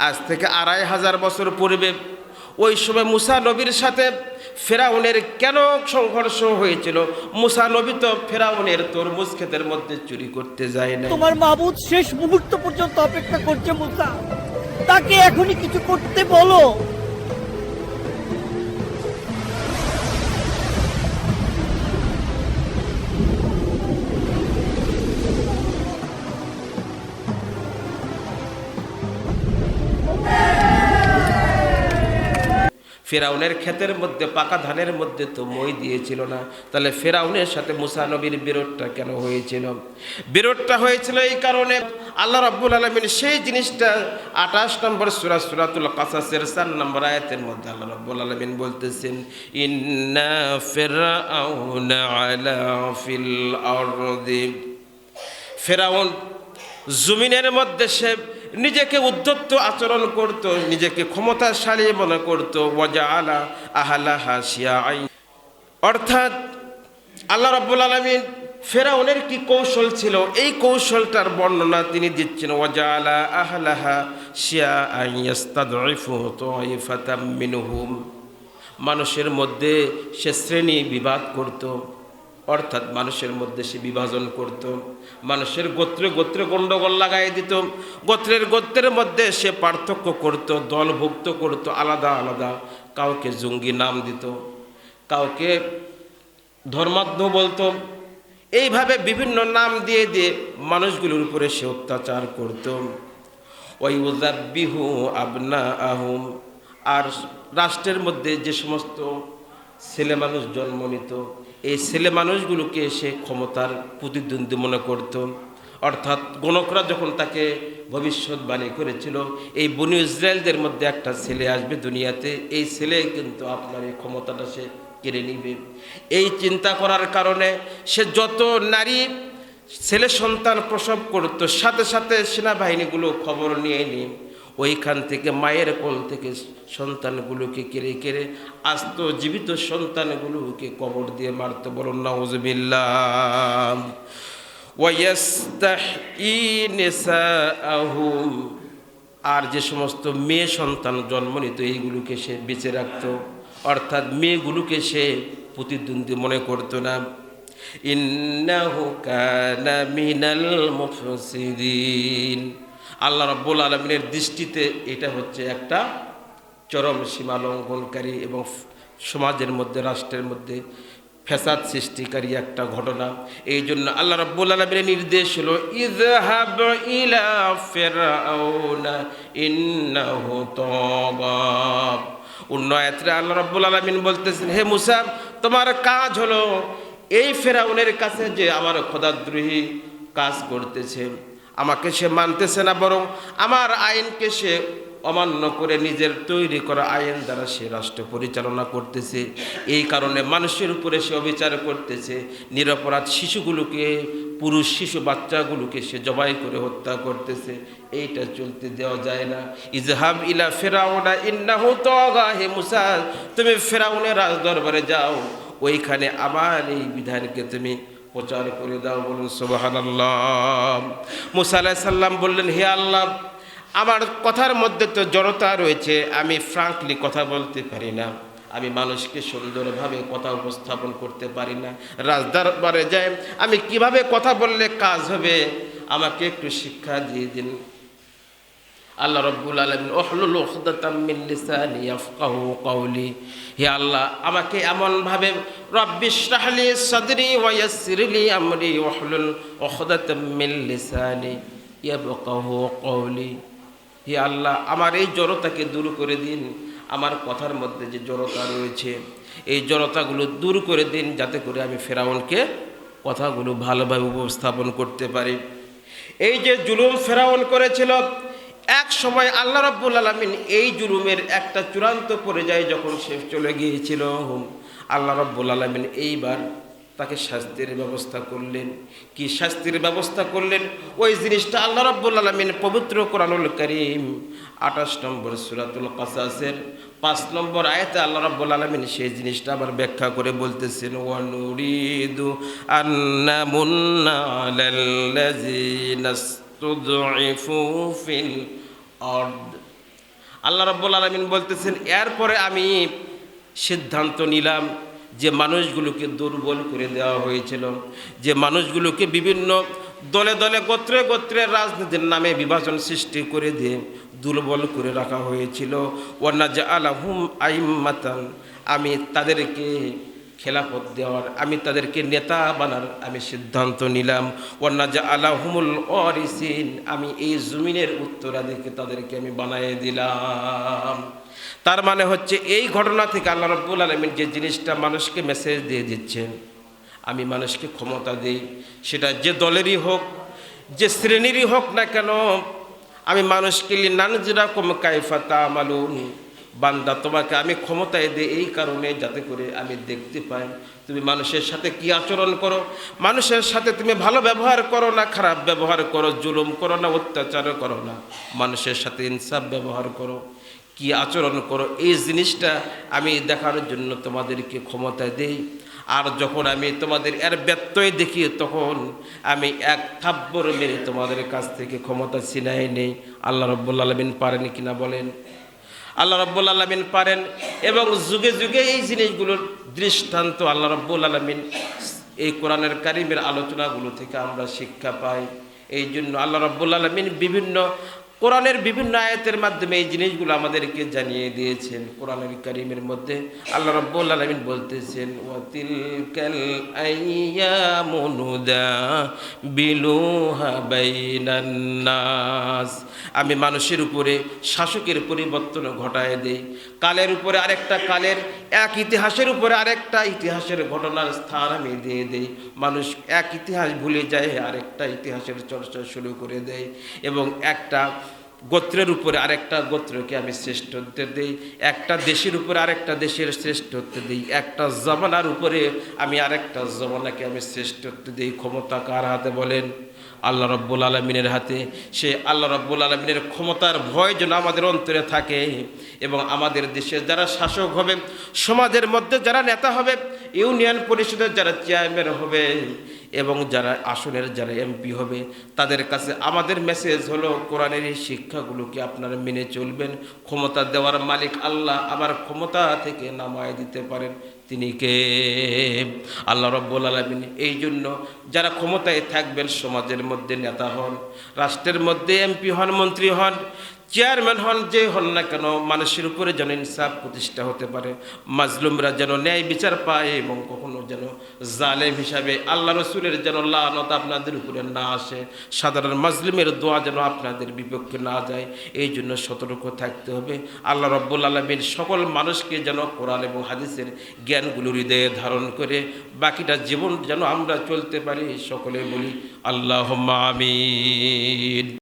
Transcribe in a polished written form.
আজ থেকে ২৫০০ বছর পূর্বে ওই সময় মুসা নবীর সাথে ফেরাউনের কেন সংঘর্ষ হয়েছিল? মুসা নবী তো ফেরাউনের তরমুজ ক্ষেতের মধ্যে চুরি করতে যায় না। তোমার মাবুদ শেষ মুহূর্ত পর্যন্ত অপেক্ষা করছে মুসা, তাকে এখনই কিছু করতে বলো। ফেরাউনের ক্ষেতের মধ্যে পাকা ধানের মধ্যে তো মই দিয়েছিল না, তাহলে ফেরাউনের সাথে মুসা নবীর বিরোধটা কেন হয়েছিল? বিরোধটা হয়েছিল এই কারণে আল্লাহ রাব্বুল আলামিন সেই জিনিসটা ২৮ নম্বর সূরা সূরাতুল কাসাসের ৪ নম্বর আয়াতের মধ্যে আল্লাহ রাব্বুল আলামিন বলতেছেন, ইন্না ফিরআউনা আলা ফিল আরদি। ফেরাউন জমিনের মধ্যে সে নিজেকে উদ্ধত আচরণ করত, নিজেকে ক্ষমতাশালী মনে করত। ওয়াজআলা আহলাহা শিয়াআন, অর্থাৎ আল্লাহ রাব্বুল আলামিন ফেরাউনের কি কৌশল ছিল এই কৌশলটার বর্ণনা তিনি দিচ্ছেন। ওয়াজআলা আহলাহা শিয়াআন ইস্তাদঈফু তাইফাতাম মিনহুম, মানুষের মধ্যে সে শ্রেণী বিভাগ করত, অর্থাৎ মানুষের মধ্যে সে বিভাজন করত, মানুষের গোত্রে গোত্রে গণ্ডগোল লাগাই দিত, গোত্রের মধ্যে সে পার্থক্য করত, দলভুক্ত করত আলাদা আলাদা। কাউকে জঙ্গি নাম দিত, কাউকে ধর্মান্ধ বলতো, এইভাবে বিভিন্ন নাম দিয়ে দিয়ে মানুষগুলোর উপরে সে অত্যাচার করত। ওয়াইউযাব্বিহু আবনাআহুম, আর রাষ্ট্রের মধ্যে যে সমস্ত ছেলে মানুষ জন্ম নিত এই ছেলে মানুষগুলোকে সে ক্ষমতার প্রতিদ্বন্দ্বী মনে করত। অর্থাৎ গণকরা যখন তাকে ভবিষ্যৎবাণী করেছিল এই বনি ইসরায়েলদের মধ্যে একটা ছেলে আসবে দুনিয়াতে, এই ছেলে কিন্তু আপনার এই ক্ষমতাটা সে কেড়ে নিবে, এই চিন্তা করার কারণে সে যত নারী ছেলে সন্তান প্রসব করত সাথে সাথে সেনাবাহিনীগুলো খবর নিয়ে নিয়ে ওইখান থেকে মায়ের কোল থেকে সন্তানগুলোকে কেড়ে কেড়ে আস্ত জীবিত সন্তানগুলোকে কবর দিয়ে মারত। বলুন নাউযুবিল্লাহ। ওয়াইয়াস্তাহয়ী নিসাআহুম, আর যে সমস্ত মেয়ে সন্তান জন্ম নিত এইগুলোকে সে বেঁচে রাখত, অর্থাৎ মেয়েগুলোকে সে প্রতিদ্বন্দ্বী মনে করত না। ইন্নাহু কানা মিনাল মুফসিদিন, আল্লাহ রাব্বুল আলামিনের দৃষ্টিতে এটা হচ্ছে একটা চরম সীমা লঙ্ঘনকারী এবং সমাজের মধ্যে রাষ্ট্রের মধ্যে ফ্যাসাদ সৃষ্টিকারী একটা ঘটনা। এই জন্য আল্লাহ রাব্বুল আলামিনের নির্দেশ হলো ইযহাব ইলা ফিরআউনা ইন্নাহু তাগা। অন্য আয়াতে আল্লাহ রাব্বুল আলামিন বলতেছেন, হে মুসা তোমার কাজ হলো এই ফেরাউনের কাছে যে আমার খোদাদ্রোহী কাজ করতেছে, আমাকে সে মানতেছে না, বরং আমার আইনকে সে অমান্য করে নিজের তৈরি করা আইন দ্বারা সে রাষ্ট্র পরিচালনা করতেছে। এই কারণে মানুষের উপরে সে অবিচার করতেছে, নিরপরাধ শিশুগুলোকে, পুরুষ শিশু বাচ্চাগুলোকে সে জবাই করে হত্যা করতেছে। এইটা চলতে দেওয়া যায় না। ইযহাব ইলা ফিরআউনা ইন্নাহু তাগা, হে মুসা তুমি ফেরাউনের রাজদরবারে যাও, ওইখানে আমার এই বিধানকে তুমি প্রচার করে দাও। বলুন সুবহানাল্লাহ। মুসা আলাইহিস সালাম বললেন, হে আল্লাহ আমার কথার মধ্যে তো জড়তা রয়েছে, আমি ফ্রাঙ্কলি কথা বলতে পারি না, আমি মানুষকে সুন্দরভাবে কথা উপস্থাপন করতে পারি না, রাজদরবারে যাই আমি কিভাবে কথা বললে কাজ হবে, আমাকে একটু শিক্ষা দিয়ে দিন। আল্লাহ রাব্বুল আলামিন উহলুল উকদাতাম মিন লিসানি ইয়াফকাহু কওলি, হে আল্লাহ আমাকে এমনভাবে রব্বিশরাহলি সাদরি ওয়া ইয়াসসিরলি আমরি উহলুল উকদাতাম মিন লিসানি ইয়াফকাহু কওলি, হে আল্লাহ আমার এই জড়তাকে দূর করে দিন, আমার কথার মধ্যে যে জড়তা রয়েছে এই জড়তাগুলো দূর করে দিন, যাতে করে আমি ফেরাউনকে কথাগুলো ভালোভাবে উপস্থাপন করতে পারি। এই যে জুলুম ফেরাউন করেছিল, এক সময় আল্লাহ রাব্বুল আলামিন এই জুলুমের একটা চূড়ান্ত পর্যায়ে যখন সে চলে গিয়েছিল, আল্লাহ রাব্বুল আলামিন এইবার তাকে শাস্তির ব্যবস্থা করলেন। কি শাস্তির ব্যবস্থা করলেন ওই জিনিসটা আল্লাহ রাব্বুল আলামিন পবিত্র কোরআনুল কারীম ২৮ নম্বর সূরাতুল কাসাসের ৫ নম্বর আয়াতে আল্লাহ রাব্বুল আলামিন সেই জিনিসটা আবার ব্যাখ্যা করে বলতেছেন, ওয়া নুরিদু আন্নামুন্না আলাল্লাযিনা ইসতুদঈফু ফিল আরদ আল্লাহ রাব্বুল আলামিন বলতেছেন, এরপরে আমি সিদ্ধান্ত নিলাম যে মানুষগুলোকে দুর্বল করে দেওয়া হয়েছিল, যে মানুষগুলোকে বিভিন্ন দলে দলে গোত্রে গোত্রে রাজনীতির নামে বিভাজন সৃষ্টি করে দিয়ে দুর্বল করে রাখা হয়েছিল, ওয়ানাজআলাহুম আইম্মাতান, আমি তাদেরকে খেলাফত দেওয়ার, আমি তাদেরকে নেতা বানার আমি সিদ্ধান্ত নিলাম, ওয়ানাজআলাহুমুল ওয়ারিসিন, আমি এই জমিনের উত্তরাধিকারী তাদেরকে আমি বানিয়ে দিলাম। তার মানে হচ্ছে এই ঘটনা থেকে আল্লাহ রাব্বুল আলামিন যে জিনিসটা মানুষকে মেসেজ দিয়ে দিচ্ছেন, আমি মানুষকে ক্ষমতা দিই, সেটা যে দলেরই হোক, যে শ্রেণীরই হোক না কেন, আমি মানুষকে লিনানজিরাকুম কাইফা তা'মালুন, বান্দা তোমাকে আমি ক্ষমতায় দিই এই কারণে যাতে করে আমি দেখতে পাই তুমি মানুষের সাথে কি আচরণ করো, মানুষের সাথে তুমি ভালো ব্যবহার করো না খারাপ ব্যবহার করো, জুলুম করো না অত্যাচার করো না, মানুষের সাথে ইনসাফ ব্যবহার করো, কি আচরণ করো, এই জিনিসটা আমি দেখার জন্য তোমাদেরকে ক্ষমতা দেই। আর যখন আমি তোমাদের এর ব্যত্যয় দেখি তখন আমি এক থাপ্পড় মেরে তোমাদের কাছ থেকে ক্ষমতা ছিনাই নেই। আল্লাহ রাব্বুল আলামিন পারেন কিনা বলেন? আল্লাহ রাব্বুল আলামিন পারেন। এবং যুগে যুগে এই জিনিসগুলোর দৃষ্টান্ত আল্লাহ রাব্বুল আলামিন এই কোরআনের কারিমের আলোচনাগুলো থেকে আমরা শিক্ষা পাই। এই জন্য আল্লাহ রাব্বুল আলামিন বিভিন্ন কোরআনের বিভিন্ন আয়াতের মাধ্যমে এই জিনিসগুলো আমাদেরকে জানিয়ে দিয়েছেন। কোরআনের কারিমের মধ্যে আল্লাহ রাব্বুল আলামিন বলতেছেন, ওয়াতিলকাল আইয়ামু নুদাবিলুহা বাইনান নাস, আমি মানুষের উপরে শাসকের পরিবর্তন ঘটায় দেই, কালের উপরে আরেকটা কালের, এক ইতিহাসের উপরে আরেকটা ইতিহাসের ঘটনার স্থান আমি দিয়ে দেই। মানুষ এক ইতিহাস ভুলে যায়, আরেকটা ইতিহাসের চর্চা শুরু করে দেয়, এবং একটা গোত্রের উপরে আরেকটা গোত্রকে আমি শ্রেষ্ঠত্ব দিই, একটা দেশের উপরে আরেকটা দেশের শ্রেষ্ঠত্ব দিই, একটা জমানার উপরে আমি আরেকটা জমানাকে আমি শ্রেষ্ঠত্ব দিই। ক্ষমতা কার হাতে বলেন? আল্লাহ রাব্বুল আলামিনের হাতে। সে আল্লাহ রাব্বুল আলামিনের ক্ষমতার ভয় যেন আমাদের অন্তরে থাকে, এবং আমাদের দেশে যারা শাসক হবে, সমাজের মধ্যে যারা নেতা হবে, ইউনিয়ন পরিষদের যারা চেয়ারম্যান হবে, এবং যারা আসনের যারা এমপি হবে, তাদের কাছে আমাদের মেসেজ হলো কোরআনের এই শিক্ষাগুলোকে আপনারা মেনে চলবেন। ক্ষমতা দেওয়ার মালিক আল্লাহ, আবার ক্ষমতা থেকে নামায় দিতে পারেন তিনি কে? আল্লাহ রাব্বুল আলামিন। এই জন্য যারা ক্ষমতায় থাকবেন, সমাজের মধ্যে নেতা হন, রাষ্ট্রের মধ্যে এমপি হন, মন্ত্রী হন, চেয়ারম্যান হন, যে হন না কেন, মানুষের উপরে যেন ইনসাফ প্রতিষ্ঠা হতে পারে, মাজলুমরা যেন ন্যায় বিচার পায়, এবং কখনো যেন জালেম হিসাবে আল্লাহ রসুলের যেন লানত আপনাদের উপরে না আসে, সাধারণ মাজলুমের দোয়া যেন আপনাদের বিপক্ষে না যায়, এই জন্য সতর্ক থাকতে হবে। আল্লাহ রাব্বুল আলামিন সকল মানুষকে যেন কোরআন এবং হাদিসের জ্ঞানগুলো হৃদয়ে ধারণ করে বাকিটা জীবন যেন আমরা চলতে পারি। সকলে বলি আল্লাহুম্মা আমিন।